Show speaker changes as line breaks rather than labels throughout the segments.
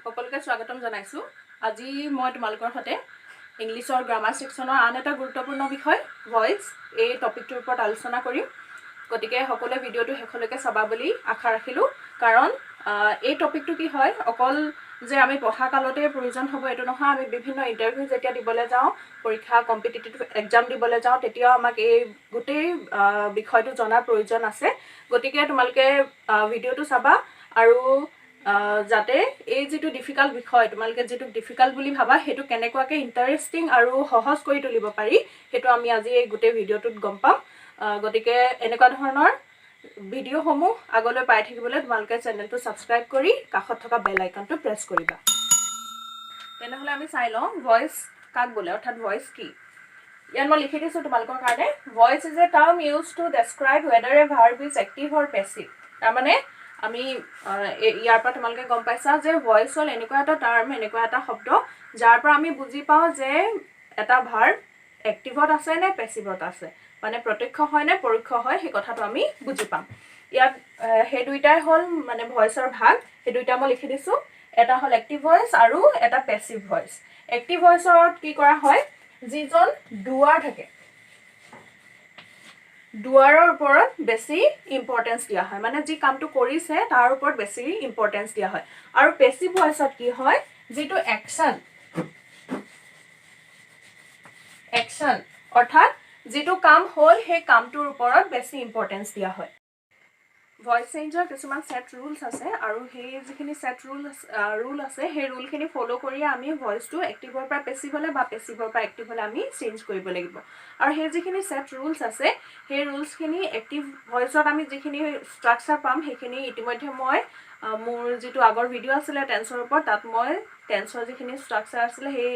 সকলোকে স্বাগতম জনাইছো। আজি মই তোমালোকৰ সৈতে ইংলিছৰ গ্ৰামাৰ সেকশনৰ আন এটা গুৰুত্বপূৰ্ণ বিষয় ভয়েস এই টপিকটোৰ ওপৰত আলোচনা কৰিম। গতিকে সকলোৱে ভিডিওটো শেষলৈকে চাবা বুলি আশা ৰাখিলো, কাৰণ এই টপিকটো কি হয় অকল যে আমি পঢ়া কালতে প্ৰয়োজন হ'ব এটো নহয়। আমি বিভিন্ন ইন্টাৰভিউ যেতিয়া দিবলৈ যাওঁ, পৰীক্ষা কম্পিটিটিভ এক্সাম দিবলৈ যাওঁ, তেতিয়াও আমাক এই গোটেই বিষয়টো জনাৰ প্ৰয়োজন আছে। গতিকে তোমালোকে ভিডিওটো চাবা আৰু যাতে এই যেটো ডিফিকাল্ট বিষয় তোমালোকে যেটো ডিফিকাল্ট বুলি ভাবা হেতু কেনেকুৱাকে ইন্টাৰেস্টিং আৰু সহজ কৰি তুলিব পাৰি হেতু আমি আজি এই গোটেই ভিডিওটোত গম পাম। গতিকে এনেকুৱা ধৰণৰ ভিডিওসমূহ আগলৈ পাই থাকিবলৈ তোমালোকে চেনেলটো সাবস্ক্ৰাইব কৰি কাষত থকা বেল আইকনটো প্ৰেছ কৰিবা। তেনেহলে আমি চাই লওঁ ভয়েস কাক বোলে, অৰ্থাৎ ভয়েস কি। ইয়াত মই লিখি দিছো তোমালোকৰ কাৰণে, voice is a term used to describe whether a verb is active or passive। তাৰমানে আমি ইয়াৰ পৰা তোমালোকে গম পাইছা যে ভয়েস হল এনেকুৱা এটা টাৰ্ম, এনেকুৱা এটা শব্দ যাৰ পৰা আমি বুজি পাওঁ যে এটা ভাৰ্ব এক্টিভত আছে নে পেসিভত আছে, মানে প্ৰত্যক্ষ হয় নে পৰোক্ষ হয়, সেই কথাটো আমি বুজি পাম। ইয়াত সেই দুইটাই হল মানে ভয়েসৰ ভাগ, সেই দুইটা মই লিখি দিছো। এটা হল এক্টিভ ভয়েস আৰু এটা পেসিভ ভয়েস। এক্টিভ ভয়েসত কি কৰা হয়, যিজন ডুৱাৰ থাকে ডুৱাৰৰ ওপৰত বেছি ইম্পৰ্টেন্স দিয়া হয়, মানে যি কামটো কৰিছে তাৰ ওপৰত বেছি ইম্পৰ্টেন্স দিয়া হয়। আৰু পেসিভ ভয়েসত কি হয়, যেটো একশন অৰ্থাৎ যেটো কাম হল সেই কামটোৰ ওপৰত বেছি ইম্পৰ্টেন্স দিয়া হয়। ভয়েস চেঞ্জৰ কিছুমান সেট ৰুলস আছে আৰু সেই যিখিনি সেট ৰুল আছে সেই ৰুলখিনি ফলো কৰি আমি ভয়েসটো এক্টিভৰ পৰা পেসিভ হলে বা পেসিভৰ পৰা এক্টিভ হলে আমি চেঞ্জ কৰিব লাগিব। আৰু সেই যিখিনি সেট ৰুলস আছে সেই ৰুলসখিনি এক্টিভ ভয়েসত আমি যিখিনি স্ট্ৰাকচাৰ পাম সেইখিনি ইতিমধ্যে মই মোৰ যেটো আগৰ ভিডিও আছিলে টেন্সৰ ওপৰত, তাত মই টেন্সৰ যিখিনি স্ট্ৰাকচাৰ আছিলে সেই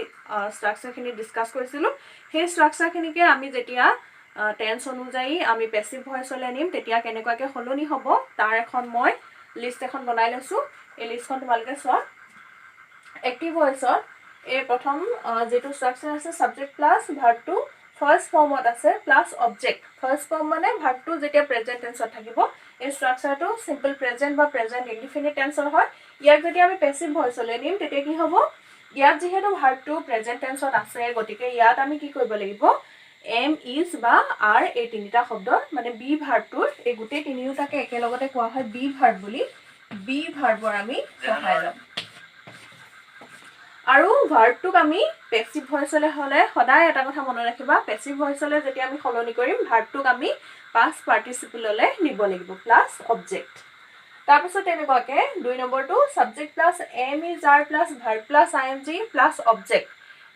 স্ট্ৰাকচাৰখিনি ডিসকাস কৰিছিলো। সেই স্ট্ৰাকচাৰখিনিকে আমি যেতিয়া টেন্স অনুযায়ী আমি পেসিভ ভয়েসলৈ নিম তেতিয়া কেনেকুৱাকে হলনি হ'ব তাৰ এখন মই লিষ্ট এখন বনাই লৈছো। এই লিষ্টখন তোমালোকে চোৱা। এক্টিভ ভয়েসত এই প্ৰথম যেটো স্ট্ৰাকচাৰ আছে সাবজেক্ট প্লাস ভাৰ্বটো ফাৰ্স্ট ফৰ্মত আছে প্লাস অবজেক্ট। ফাৰ্স্ট ফৰ্ম মানে ভাৰ্বটো যেতিয়া প্ৰেজেন্ট টেন্সত থাকিব, এই স্ট্ৰাকচাৰটো সিম্পল প্ৰেজেন্ট বা প্ৰেজেন্ট ইনডিফিনিট টেন্সৰ হয়। ইয়াক যদি আমি পেসিভ ভয়েসলৈ নিম তেতিয়া কি হ'ব, ইয়াত যেহেতু ভাৰ্বটো প্ৰেজেন্ট টেন্সত আছে গতিকে ইয়াত আমি কি কৰিব লাগিব, এম ইজ বা আৰ এই তিনিটা শব্দৰ মানে বি ভাৰ্বটোৰ এই গোটেই তিনিওটাকে একেলগতে কোৱা হয় বি ভাৰ্ব বুলি। বি ভাৰ্বৰ আমি সহায় ল'ম। আৰু ভাৰ্বটোক আমি পেসিভ ভয়েসলৈ হলে সদায় এটা কথা মনত ৰাখিবা, পেসিভ ভয়েসলৈ যেতিয়া আমি সলনি কৰিম ভাৰ্বটোক আমি পাষ্ট পাৰ্টিসিপললৈ নিব লাগিব প্লাস অবজেক্ট। তাৰপিছত এনেকুৱাকে 2 নম্বৰটো subject plus am is are plus verb plus ING plus object.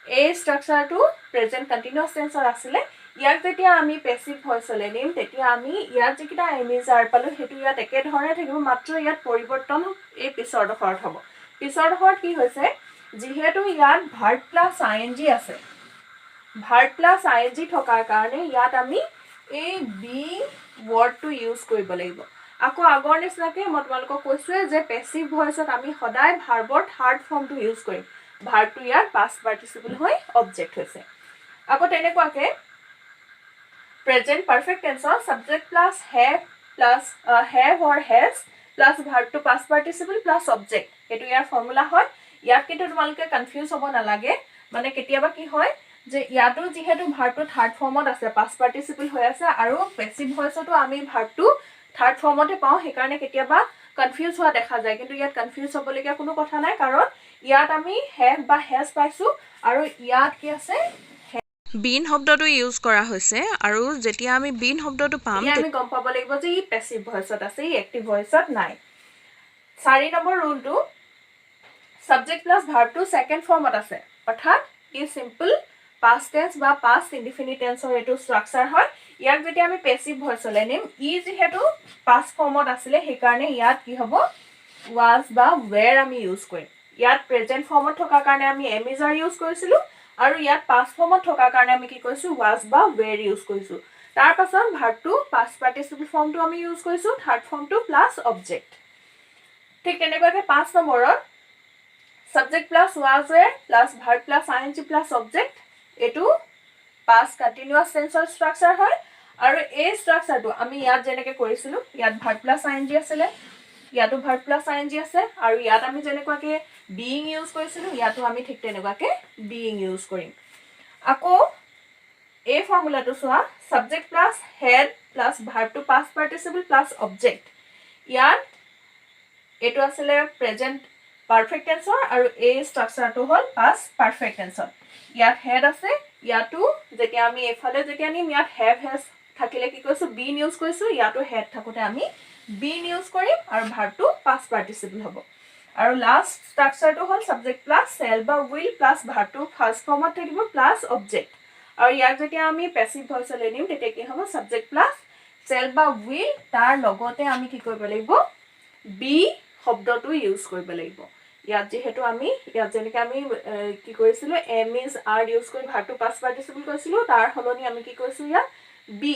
এই স্ট্ৰাকচাৰটো প্ৰেজেন্ট কন্টিনিউয়াস টেন্সৰ আছিলে। ইয়াক যেতিয়া আমি পেসিভ ভয়েসলৈ নিম তেতিয়া আমি ইয়াত যিকিটা এম ইজ আৰ পালো হেতু ইয়াত একে ধৰণে থাকিব, মাত্ৰ ইয়াত পৰিৱৰ্তন এই পিছৰ দখৰত হ'ব। পিছৰ দখৰত কি হৈছে, যেহেতু ইয়াত ভাৰ্ব প্লাস আইএনজি আছে, ভাৰ্ব প্লাস আইএনজি থকাৰ কাৰণে ইয়াত আমি এই বি ওয়াৰ্ডটো ইউজ কৰিব লাগিব। আকৌ আগৰ নিচিনাকে মই তোমালোকক কৈছোৱে যে পেসিভ ভয়েসত আমি সদায় ভাৰ্বৰ থাৰ্ড ফৰ্মটো ইউজ কৰিম। ভাৰ্বটো ইয়াত পাষ্ট পাৰ্টিসিপল হৈ অবজেক্ট হৈছে। আকৌ তেনেকুৱাকে প্ৰেজেন্ট পাৰফেক্ট টেন্সৰ subject plus have or has plus ভাৰ্বটো পাষ্ট পাৰ্টিসিপল প্লাস অবজেক্ট, এটো ইয়াৰ ফৰ্মুলা হয়। ইয়াত কিন্তু তোমালোকে কনফিউজ হ'ব নালাগে, মানে কেতিয়াবা কি হয় যে ইয়াতো যেহেতু ভাৰ্বটো থাৰ্ড ফৰ্মত আছে পাষ্ট পাৰ্টিসিপল হৈ আছে আৰু পেসিভ ভয়েসতো আমি ভাৰ্বটো থাৰ্ড ফৰ্মতে পাওঁ, সেইকাৰণে কেতিয়াবা কনফিউজ হোৱা দেখা যায়। কিন্তু ইয়াত কনফিউজ হ'বলগীয়া কোনো কথা নাই, কাৰণ ইয়াত আমি হেভ বা হেজ পাইছো আৰু ইয়াত কি আছে বিন শব্দটো ইউজ কৰা হৈছে। আৰু যেতিয়া আমি বিন শব্দটো পাম আমি গম পাব লাগিব যে ই পেসিভ ভয়েসত আছে, ই এক্টিভ ভয়েসত নাই। 4 নম্বৰ ৰুলটো সাবজেক্ট প্লাস ভাৰ্বটো সেকেন্ড ফৰ্মত আছে, অৰ্থাৎ ই সিম্পল পাষ্ট টেন্স বা পাষ্ট ইনডিফিনিট টেন্সৰ এটো স্ট্ৰাকচাৰ হয়। ইয়াক যেতিয়া আমি পেসিভ ভয়েসলৈ নিম, ই যেহেতু পাষ্ট ফৰ্মত আছিলে সেইকাৰণে ইয়াত কি হ'ব, ওয়াজ বা ওৱেৰ আমি ইউজ কৰিম। ইয়াত প্ৰেজেন্ট ফৰ্মত থকাৰ কাৰণে আমি এম ইজ আৰ ইউজ কৰিছিলো আৰু ইয়াত পাষ্ট ফৰ্মত থকাৰ কাৰণে আমি কি কৰিছো, ওয়াজ বা ওৱেৰ ইউজ কৰিছো। তাৰ পাছত ভাৰ্বটো পাষ্ট পাৰ্টিসিপল ফৰ্মটো আমি ইউজ কৰিছো, থাৰ্ড ফৰ্মটো প্লাস অবজেক্ট। ঠিক তেনেকুৱাকে 5 নম্বৰত subject plus was were plus verb plus ING plus object, এটো পাষ্ট কন্টিনিউয়াস টেন্সৰ স্ট্ৰাকচাৰ হয়। আৰু এই স্ট্ৰাকচাৰটো আমি ইয়াত যেনেকৈ কৰিছিলো, ইয়াত ভাৰ্ব প্লাস আইএনজি আছিলে, ইয়াতো ভাৰ্ব প্লাছ আইএনজি আছে আৰু ইয়াত আমি যেনেকুৱাকৈ বিইং ইউজ কৰিছিলোঁ ইয়াতো আমি ঠিক তেনেকুৱাকৈ বিইং ইউজ কৰিম আকৌ এই ফৰ্মুলাটো চোৱা subject plus had plus verb to past participle plus object ইয়াত এইটো আছিলে প্ৰেজেণ্ট পাৰফেক্ট টেন্সৰ আৰু এই ষ্ট্ৰাকচাৰটো হ'ল পাষ্ট পাৰফেক্ট টেন্সৰ ইয়াত হেড আছে ইয়াতো যেতিয়া আমি এইফালে যেতিয়া নিম ইয়াত হেভ হেজ থাকিলে কি কৈছোঁ বিন ইউজ কৰিছোঁ ইয়াতো হেড থাকোঁতে আমি বিন ইউজ কৰিম আৰু ভাৰ্বটো পাষ্ট পাৰ্টিচিপল হ'ব আৰু লাষ্ট ষ্ট্ৰাকচাৰটো হ'ল সাবজেক্ট প্লাছ চেল বা উইল প্লাছ ভাৰ্বটো ফাৰ্ষ্ট ফৰ্মত থাকিব প্লাছ অবজেক্ট আৰু ইয়াক যেতিয়া আমি পেছিভ ভইচলৈ নিম তেতিয়া কি হ'ব সাবজেক্ট প্লাছ চেল বা উইল তাৰ লগতে আমি কি কৰিব লাগিব বি শব্দটো ইউজ কৰিব লাগিব ইয়াত যেহেতু আমি ইয়াত যেনেকৈ আমি কি কৰিছিলোঁ এম ইজ আৰ ইউজ কৰি ভাৰ্বটো পাষ্ট পাৰ্টিচিপল কৰিছিলোঁ তাৰ সলনি আমি কি কৰিছোঁ ইয়াত বি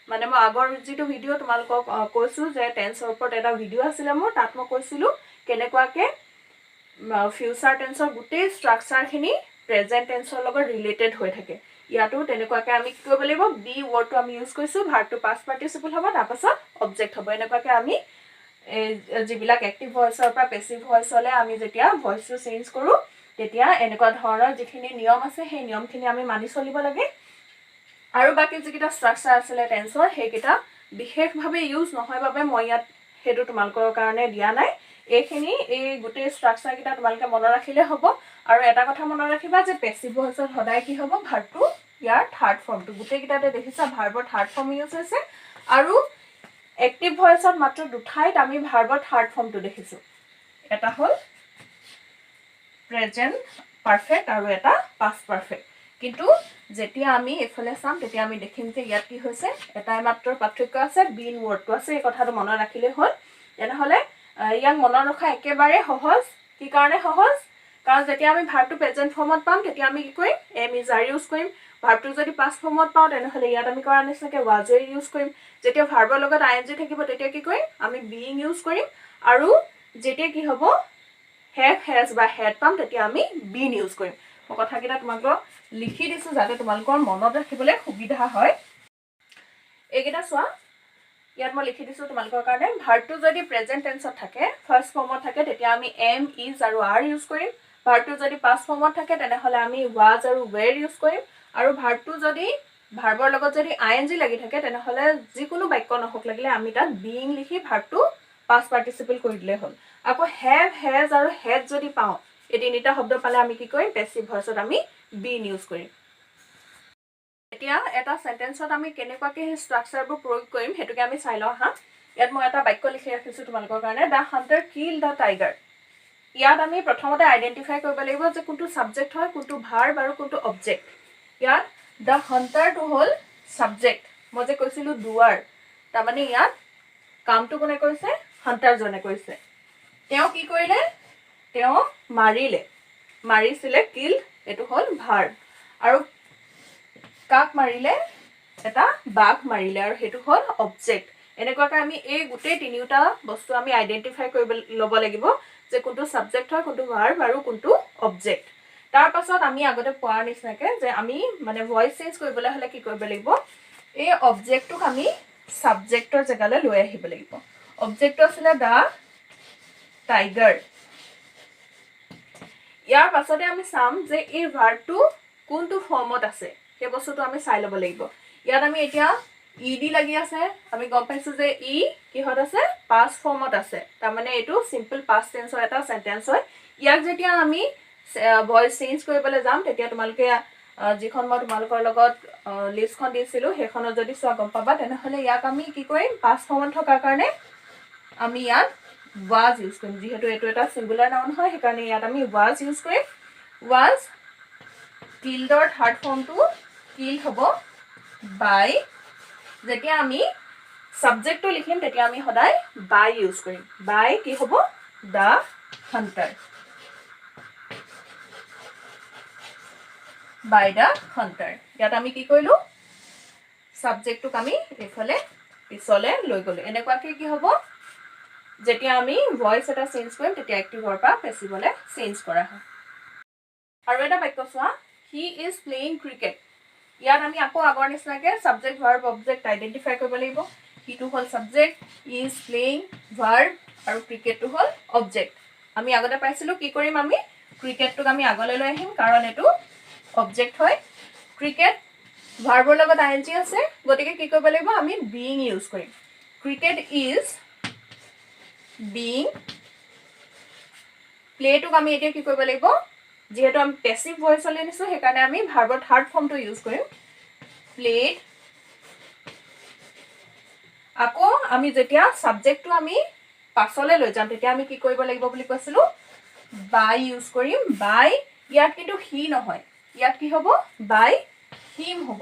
মানে মই আগৰ যিটো ভিডিঅ' তোমালোকক কৈছোঁ যে টেন্সৰ ওপৰত এটা ভিডিঅ' আছিলে মোৰ তাত মই কৈছিলোঁ কেনেকুৱাকৈ ফিউচাৰ টেন্সৰ গোটেই ষ্ট্ৰাকচাৰখিনি প্ৰেজেণ্ট টেন্সৰ লগত ৰিলেটেড হৈ থাকে ইয়াতো তেনেকুৱাকৈ আমি কি কৰিব লাগিব বি ৱৰ্ডটো আমি ইউজ কৰিছোঁ ভাৰ্বটো পাষ্ট পাৰ্টিচিপল হ'ব তাৰপাছত অবজেক্ট হ'ব এনেকুৱাকৈ আমি যিবিলাক এক্টিভ ভইচৰ পৰা পেছিভ ভইচলৈ আমি যেতিয়া ভইচটো চেঞ্জ কৰোঁ তেতিয়া এনেকুৱা ধৰণৰ যিখিনি নিয়ম আছে সেই নিয়মখিনি আমি মানি চলিব লাগে আৰু বাকী যিকেইটা ষ্ট্ৰাকচাৰ আছিলে টেন্সৰ সেইকেইটা বিশেষভাৱে ইউজ নহয় বাবে মই ইয়াত সেইটো তোমালোকৰ কাৰণে দিয়া নাই এইখিনি এই গোটেই ষ্ট্ৰাকচাৰকেইটা তোমালোকে মনত ৰাখিলে হ'ব আৰু এটা কথা মনত ৰাখিবা যে পেছিভ ভইচত সদায় কি হ'ব ভাৰ্বটো ইয়াৰ থাৰ্ড ফৰ্মটো গোটেইকেইটাতে দেখিছা ভাৰ্বৰ থাৰ্ড ফৰ্ম ইউজ হৈছে আৰু এক্টিভ ভইচত মাত্ৰ দুঠাইত আমি ভাৰ্বৰ থাৰ্ড ফৰ্মটো দেখিছোঁ এটা হ'ল প্ৰেজেণ্ট পাৰফেক্ট আৰু এটা পাষ্ট পাৰফেক্ট কিন্তু যেতিয়া আমি এইফালে চাম তেতিয়া আমি দেখিম যে ইয়াত কি হৈছে এটাই মাত্ৰ পাৰ্থক্য আছে বিন ৱৰ্ডটো আছে এই কথাটো মনত ৰাখিলে হ'ল তেনেহ'লে ইয়াক মনত ৰখা একেবাৰে সহজ কি কাৰণে সহজ কাৰণ যেতিয়া আমি ভাৰ্বটো প্ৰেজেণ্ট ফৰ্মত পাম তেতিয়া আমি কি কৰিম এম ইজ আৰ ইউজ কৰিম ভাৰ্বটো যদি পাষ্ট ফৰ্মত পাওঁ তেনেহ'লে ইয়াত আমি কৰাৰ নিচিনাকৈ ৱাজ ইউজ কৰিম যেতিয়া ভাৰ্বৰ লগত আই এন জি থাকিব তেতিয়া কি কৰিম আমি বিইং ইউজ কৰিম আৰু যেতিয়া কি হ'ব হেভ হেজ বা হেড পাম তেতিয়া আমি বিন ইউজ কৰিম মই কথাকেইটা তোমালোকক লিখি দিছোঁ যাতে তোমালোকৰ মনত ৰাখিবলৈ সুবিধা হয় এইকেইটা চোৱা ইয়াত মই লিখি দিছোঁ তোমালোকৰ কাৰণে ভাৰ্বটো যদি প্ৰেজেণ্ট টেন্সত থাকে ফাৰ্ষ্ট ফৰ্মত থাকে তেতিয়া আমি এম ইজ আৰু আৰ ইউজ কৰিম ভাৰ্বটো যদি পাষ্ট ফৰ্মত থাকে তেনেহ'লে আমি ৱাজ আৰু ৱেৰ ইউজ কৰিম আৰু ভাৰ্বটো যদি ভাৰ্বৰ লগত যদি আই এন জি লাগি থাকে তেনেহ'লে যিকোনো বাক্য নহওক লাগিলে আমি তাত বিইং লিখি ভাৰ্বটো পাষ্ট পাৰ্টিচিপল কৰি দিলে হ'ল আকৌ হেভ হেজ আৰু হেড যদি পাওঁ এই তিনিটা শব্দ পালে আমি কি কৰিম পেছিভ ভইচত আমি বিন ইউজ কৰিম এতিয়া এটা চেণ্টেন্সত আমি কেনেকুৱাকৈ সেই ষ্ট্ৰাকচাৰবোৰ প্ৰয়োগ কৰিম সেইটোকে আমি চাই লওঁ হা ইয়াত মই এটা বাক্য লিখি ৰাখিছোঁ তোমালোকৰ কাৰণে the Hunter kill the tiger ইয়াত আমি প্ৰথমতে আইডেণ্টিফাই কৰিব লাগিব যে কোনটো ছাবজেক্ট হয় কোনটো ভাৰ্ব আৰু কোনটো অবজেক্ট ইয়াত দ্য হাণ্টাৰটো হ'ল ছাবজেক্ট মই যে কৈছিলোঁ ডুৱাৰ তাৰমানে ইয়াত কামটো কোনে কৰিছে হাণ্টাৰজনে কৰিছে তেওঁ কি কৰিলে তেওঁ মাৰিছিলে কিল এইটো হ'ল ভাৰ্ব আৰু কাক মাৰিলে এটা বাঘ মাৰিলে আৰু সেইটো হ'ল অবজেক্ট এনেকুৱাকৈ আমি এই গোটেই তিনিওটা বস্তু আমি আইডেণ্টিফাই কৰিব ল'ব লাগিব যে কোনটো ছাবজেক্ট হয় কোনটো ভাৰ্ব আৰু কোনটো অবজেক্ট তাৰ পাছত আমি আগতে পোৱাৰ নিচিনাকৈ যে আমি মানে ভইচ চেঞ্জ কৰিবলৈ হ'লে কি কৰিব লাগিব এই অবজেক্টটোক আমি ছাবজেক্টৰ জেগালৈ লৈ আহিব লাগিব অবজেক্টটো আছিলে দ্য টাইগাৰ ইয়াৰ পাছতে আমি চাম যে এই ভাৰ্বটো কোনটো ফৰ্মত আছে সেই বস্তুটো আমি চাই ল'ব লাগিব ইয়াত আমি এতিয়া ই ডি লাগি আছে আমি গম পাইছোঁ যে ই কিহত আছে পাষ্ট ফৰ্মত আছে তাৰমানে এইটো চিম্পল পাষ্ট টেন্সৰ এটা চেণ্টেন্স হয় ইয়াক যেতিয়া আমি ভইচ চেঞ্জ কৰিবলৈ যাম তেতিয়া তোমালোকে যিখন মই তোমালোকৰ লগত লিষ্টখন দিছিলোঁ সেইখনত যদি চোৱা গম পাবা তেনেহ'লে ইয়াক আমি কি কৰিম পাষ্ট ফৰ্মত থকাৰ কাৰণে আমি ইয়াত ৱাজ ইউজ কৰিম যিহেতু এইটো এটা ছিংগুলাৰ নাউন হয় সেইকাৰণে ইয়াত আমি ৱাজ ইউজ কৰিম ৱাজ কিল্ডৰ থাৰ্ড ফৰ্মটো কিল হ'ব বাই যেতিয়া আমি ছাবজেক্টটো লিখিম তেতিয়া আমি সদায় বাই ইউজ কৰিম বাই কি হ'ব the hunter by the hunter ইয়াত আমি কি কৰিলোঁ ছাবজেক্টটোক আমি এইফালে পিছলৈ লৈ গ'লোঁ এনেকুৱাকৈ কি হ'ব যেতিয়া আমি ভইচ এটা চেঞ্জ কৰিম তেতিয়া এক্টিভৰ পৰা পেছিভলৈ চেঞ্জ কৰা হয় আৰু এটা বাক্য চোৱা হি ইজ প্লেয়িং ক্ৰিকেট ইয়াত আমি আকৌ আগৰ নিচিনাকৈ ছাবজেক্ট ভাৰ্ব অবজেক্ট আইডেণ্টিফাই কৰিব লাগিব হিটো হ'ল ছাবজেক্ট ইজ প্লেয়িং ভাৰ্ব আৰু ক্ৰিকেটটো হ'ল অবজেক্ট আমি আগতে পাইছিলোঁ কি কৰিম আমি ক্ৰিকেটটোক আমি আগলৈ লৈ আহিম কাৰণ এইটো অবজেক্ট হয় ক্ৰিকেট ভাৰ্বৰ লগত আইএনজি আছে গতিকে কি কৰিব লাগিব আমি বিং ইউজ কৰিম ক্ৰিকেট ইজ বিং প্লেটোক আমি এতিয়া কি কৰিব লাগিব যেহেতু আমি পেসিভ ভয়েসলৈ নিছো সেইকাৰণে আমি ভাৰ্বৰ থাৰ্ড ফৰ্মটো ইউজ কৰিম প্লেড আকৌ আমি যেতিয়া সাবজেক্টটো আমি পাছলৈ লৈ যাম তেতিয়া আমি কি কৰিব লাগিব বুলি কৈছিলো বাই ইউজ কৰিম বাই ইয়াত কিন্তু হি নহয় ইয়াত কি হ'ব বাই হিম হ'ব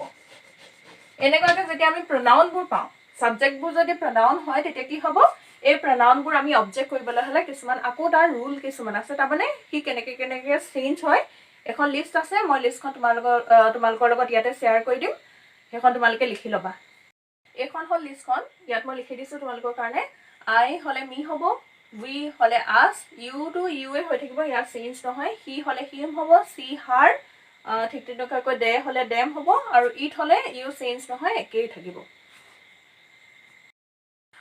এনেকুৱাকৈ যেতিয়া আমি প্ৰনাউনবোৰ পাওঁ সাবজেক্টবোৰ যদি প্ৰনাউন হয় তেতিয়া কি হ'ব এই প্ৰনাউনবোৰ আমি অবজেক্ট কৰিবলৈ হলে কিছুমান আকৌ তাৰ ৰুল কিছুমান আছে তাৰমানে কি কেনেকে চেঞ্জ হয় এখন লিষ্ট আছে মই লিষ্টখন তোমালোকৰ লগত ইয়াতে শ্বেয়াৰ কৰি দিম সেইখন তোমালোকে লিখি ল'বা এইখন হ'ল লিষ্টখন ইয়াত মই লিখি দিছো তোমালোকৰ কাৰণে আই হলে মি হ'ব উই হলে us you to U A হৈ থাকিব ইয়াত চেঞ্জ নহয় হি হলে হিম হ'ব সি হাৰ ঠিক তেনেকৈ দে হলে ডেম হ'ব আৰু ইট হলে ইউ চেঞ্জ নহয় একেই থাকিব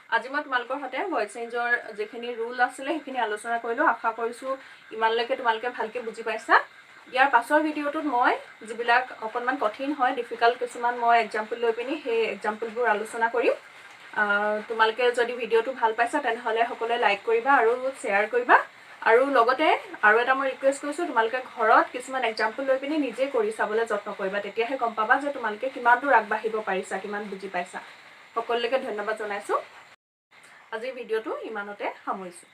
আজি মই তোমালোকৰ সৈতে ভয়েস চেঞ্জৰ যেখিনি ৰুল আছিলে সেইখিনি আলোচনা কৰিলো আশা কৰিছো ইমানলৈকে তোমালোকে ভালকে বুজি পাইছা ইয়াৰ পাছৰ ভিডিঅ'টোত মই যিবিলাক অকনমান কঠিন হয় ডিফিকাল্ট কিছুমান মই এক্সাম্পল লৈ পিনি সেই এক্সাম্পলবোৰ আলোচনা কৰিম তোমালোকে যদি ভিডিঅ'টো ভাল পাইছা তেনেহলে সকলোৱে লাইক কৰিবা আৰু শ্বেয়াৰ কৰিবা আৰু লগতে আৰু এটা মই ৰিকুৱেষ্ট কৰিছো তোমালোকে ঘৰত কিছুমান এক্সাম্পল লৈ পিনি নিজে কৰি চাবলৈ যত্ন কৰিবা তেতিয়াহে গম পাবা যে তোমালোকে কিমান দূৰ আগবাঢ়িব পাৰিছা কিমান বুজি পাইছা সকলোকে ধন্যবাদ জনাইছো আজিৰ ভিডিঅ'টো ইমানতে সামৰিছো